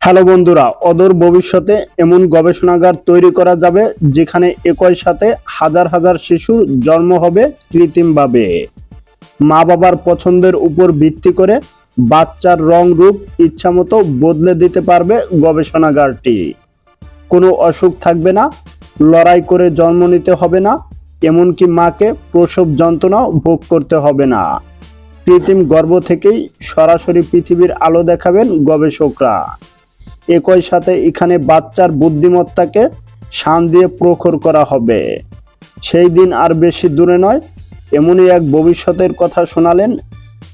Hello বন্ধুরা, অদূর ভবিষ্যতে এমন গবেষণাগার তৈরি করা যাবে যেখানে একই সাথে হাজার হাজার শিশুর জন্ম হবে কৃত্রিমভাবে। মা বাবার পছন্দের উপর ভিত্তি করে বাচ্চার রং রূপ ইচ্ছামতো বদলে দিতে পারবে গবেষণাগারটি। কোনো অসুখ থাকবে না, লড়াই করে জন্ম নিতে হবে না, এমনকি মাকে প্রসব যন্ত্রণাও ভোগ করতে হবে না। কৃত্রিম গর্ভ থেকেই সরাসরি পৃথিবীর আলো দেখাবেন গবেষকরা। একই সাথে এখানে বাচ্চার বুদ্ধিমত্তাকে শান দিয়ে প্রখর করা হবে। সেই দিন আর বেশি দূরে নয়, এমনই এক ভবিষ্যতের কথা শোনালেন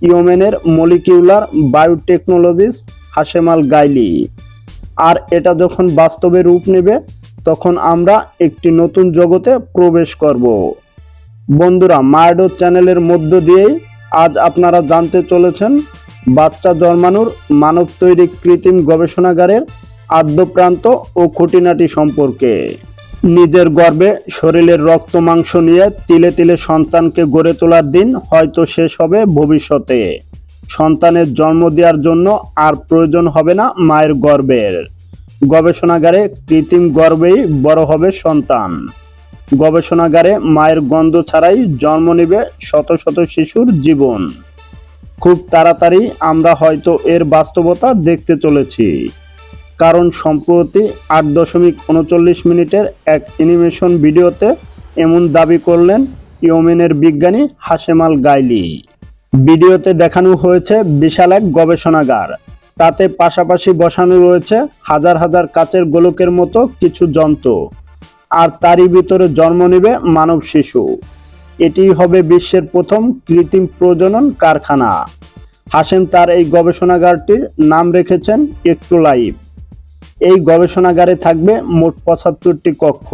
ইয়েমেনের মলিকিউলার বায়োটেকনোলজিস্ট হাশেম আল গাইলি। আর এটা যখন বাস্তবে রূপ নেবে, তখন আমরা একটি নতুন জগতে প্রবেশ করব। বন্ধুরা, মায়াডো চ্যানেলের মধ্য দিয়েই আজ আপনারা জানতে চলেছেন বাচ্চা জন্মানোর মানব তৈরি কৃত্রিম গবেষণাগারের আদ্যপ্রান্ত ও খুঁটিনাটি সম্পর্কে। নিজের গর্ভে শরীরের রক্ত মাংস নিয়ে তিলে তিলে সন্তানকে গড়ে তোলার দিন হয়তো শেষ হবে ভবিষ্যতে। সন্তানের জন্ম দেওয়ার জন্য আর প্রয়োজন হবে না মায়ের গর্ভের। গবেষণাগারে কৃত্রিম গর্ভেই বড় হবে সন্তান। গবেষণাগারে মায়ের গন্ধ ছাড়াই জন্ম নেবে শত শত শিশুর জীবন। খুব তাড়াতাড়ি আমরা হয়তো এর বাস্তবতা দেখতে চলেছি। কারণ সম্প্রতি 8.39 মিনিটের এক অ্যানিমেশন ভিডিওতে এমন দাবি করলেন ইয়েমেনের বিজ্ঞানী হাশেম আল গাইলি। ভিডিওতে দেখানো হয়েছে বিশাল এক গবেষণাগার। তাতে পাশাপাশি বসানো রয়েছে হাজার হাজার কাচের গোলকের মতো কিছু যন্ত্র, আর তারই ভিতরে জন্ম নেবে মানব শিশু। এটি হবে বিশ্বের প্রথম কৃত্রিম প্রজনন কারখানা। হাশেম তার এই গবেষণাগারটির নাম রেখেছেন একটু লাইফ। এই গবেষণাগারে থাকবে মোট 75টি কক্ষ।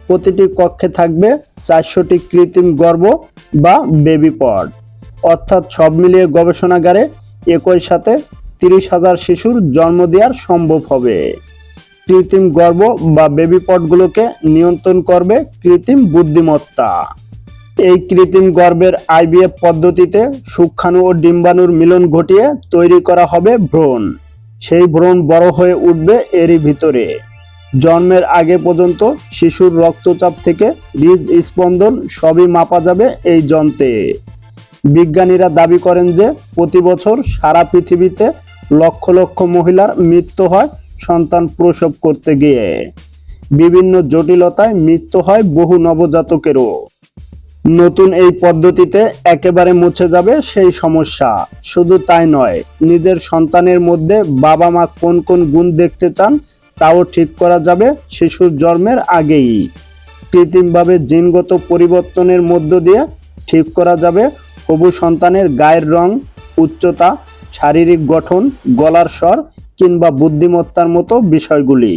প্রতিটি কক্ষে থাকবে 400টি কৃত্রিম গর্ভ বা বেবি পড। অর্থাৎ সব মিলিয়ে গবেষণাগারে একই সাথে 30,000 শিশুর জন্ম দেওয়ার সম্ভব হবে। কৃত্রিম গর্ভ বা বেবি পডগুলোকে নিয়ন্ত্রণ করবে কৃত্রিম বুদ্ধিমত্তা। এই কৃত্রিম গর্ভের আইভিএফ পদ্ধতিতে শুক্রাণু ও ডিম্বাণুর মিলন ঘটিয়ে তৈরি করা হবে ভ্রূণ। সেই ভ্রূণ বড় হয়ে উঠবে এরই ভিতরে। জন্মের আগে পর্যন্ত শিশুর রক্তচাপ থেকে হৃদস্পন্দন সবই মাপা যাবে এই যন্ত্রে। বিজ্ঞানীরা দাবি করেন যে প্রতি বছর সারা পৃথিবীতে লক্ষ লক্ষ মহিলার মৃত্যু হয় সন্তান প্রসব করতে গিয়ে। বিভিন্ন জটিলতায় মৃত্যু হয় বহু নবজাতকেরও। নতুন এই পদ্ধতিতে একেবারে মুছে যাবে সেই সমস্যা। শুধু তাই নয়, নিজের সন্তানের মধ্যে বাবা মা কোন কোন গুণ দেখতে চান তাও ঠিক করা যাবে শিশুর জন্মের আগেই। কৃত্রিমভাবে জিনগত পরিবর্তনের মধ্য দিয়ে ঠিক করা যাবে হবু সন্তানের গায়ের রং, উচ্চতা, শারীরিক গঠন, গলার স্বর কিংবা বুদ্ধিমত্তার মতো বিষয়গুলি।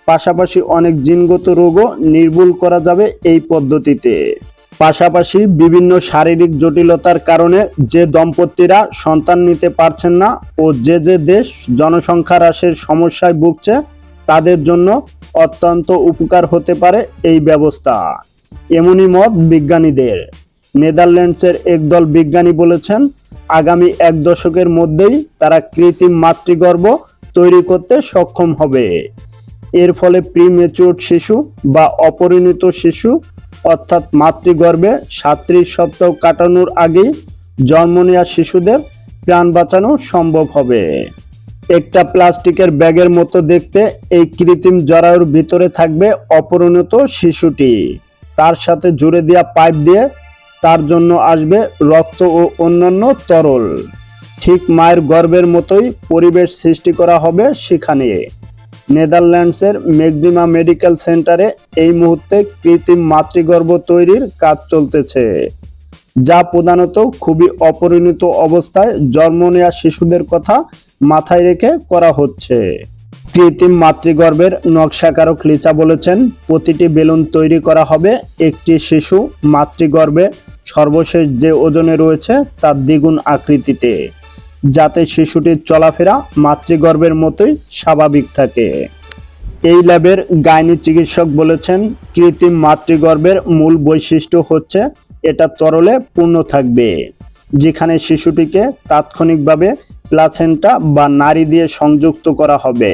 পাশাপাশি অনেক জিনগত রোগও নির্মূল করা যাবে এই পদ্ধতিতে। পাশাপাশি বিভিন্ন শারীরিক জটিলতার কারণে যে দম্পতিরা সন্তান নিতে পারছেন না ও যে যে দেশ জনসংখ্যা হ্রাসের সমস্যায় ভুগছে, তাদের জন্য অত্যন্ত উপকার হতে পারে এই ব্যবস্থা। এমনই মত বিজ্ঞানীদের। নেদারল্যান্ডসের একদল বিজ্ঞানী বলেছেন, আগামী 1 দশকের মধ্যেই তারা কৃত্রিম মাতৃগর্ভ তৈরি করতে সক্ষম হবে। এর ফলে প্রিমেচিউর শিশু বা অপরিণত শিশু, অর্থাৎ মাতৃগর্ভে 37 সপ্তাহ কাটানোর আগেই জন্ম নেওয়া শিশুদের প্রাণ বাঁচানো সম্ভব হবে। একটা প্লাস্টিকের ব্যাগের মতো দেখতে এই কৃত্রিম জরায়ুর ভিতরে থাকবে অপরিণত শিশুটি। তার সাথে জুড়ে দেওয়া পাইপ দিয়ে তার জন্য আসবে রক্ত ও অন্যান্য তরল। ঠিক মায়ের গর্ভের মতোই পরিবেশ সৃষ্টি করা হবে সেখানে। নেদারল্যান্ডসের ম্যাক্সিমা মেডিকেল সেন্টারে এই মুহূর্তে কৃত্রিম মাতৃগর্ভ তৈরির কাজ চলতেছে, যা প্রধানত খুবই অপরিণত অবস্থায় জন্ম নেওয়া শিশুদের কথা মাথায় রেখে করা হচ্ছে। কৃত্রিম মাতৃগর্ভের নকশাকারক লিচা বলেছেন, প্রতিটি বেলুন তৈরি করা হবে একটি শিশু মাতৃগর্ভে সর্বশেষ যে ওজনে রয়েছে তার দ্বিগুণ আকৃতিতে, যাতে শিশুটির চলাফেরা মাতৃগর্ভের মতোই স্বাভাবিক থাকে। এই ল্যাবের গাইনি চিকিৎসক বলেছেন, কৃত্রিম মাতৃগর্ভের মূল বৈশিষ্ট্য হচ্ছে এটা তরলে পূর্ণ থাকবে, যেখানে শিশুটিকে তাৎক্ষণিকভাবে প্লাসেন্টা বা নাড়ি দিয়ে সংযুক্ত করা হবে।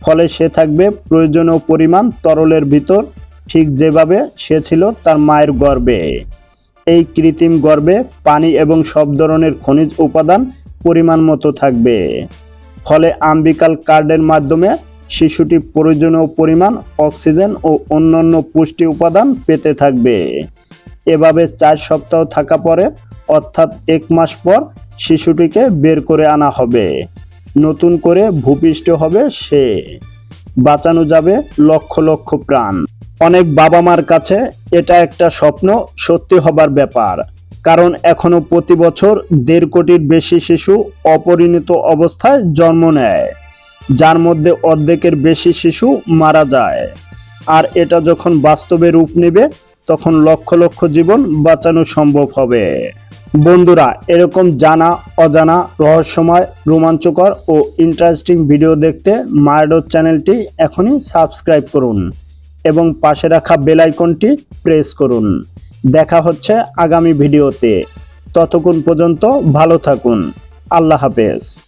ফলে সে থাকবে প্রয়োজনীয় পরিমাণ তরলের ভিতর, ঠিক যেভাবে সে ছিল তার মায়ের গর্ভে। এই কৃত্রিম গর্ভে পানি এবং সব ধরনের খনিজ উপাদান পরিমাণ মতো থাকবে। ফলে আম্বিকাল কার্ডের মাধ্যমে শিশুটি প্রয়োজনীয় পরিমাণ অক্সিজেন ও অন্যান্য পুষ্টি উপাদান পেতে থাকবে। এভাবে 4 সপ্তাহ থাকা পরে, অর্থাৎ 1 মাস পর শিশুটিকে বের করে আনা হবে। নতুন করে ভূমিষ্ঠ হবে সে। বাঁচানো যাবে লক্ষ লক্ষ প্রাণ। অনেক বাবা মার কাছে এটা একটা স্বপ্ন সত্যি হবার ব্যাপার। কারণ এখনো প্রতি বছর 1.5 কোটির বেশি শিশু অপরিণত অবস্থায় জন্ম নেয়, যার মধ্যে অর্ধেকের বেশি শিশু মারা যায়। আর এটা যখন বাস্তবে রূপ নেবে, তখন লক্ষ লক্ষ জীবন বাঁচানো সম্ভব হবে। বন্ধুরা, এরকম জানা অজানা রহস্যময় রোমাঞ্চকর ও ইন্টারেস্টিং ভিডিও দেখতে মায়াডোর চ্যানেলটি এখনই সাবস্ক্রাইব করুন এবং পাশে রাখা বেল আইকনটি প্রেস করুন। দেখা হচ্ছে আগামী ভিডিওতে। ততক্ষণ পর্যন্ত ভালো থাকুন। আল্লাহ হাফেজ।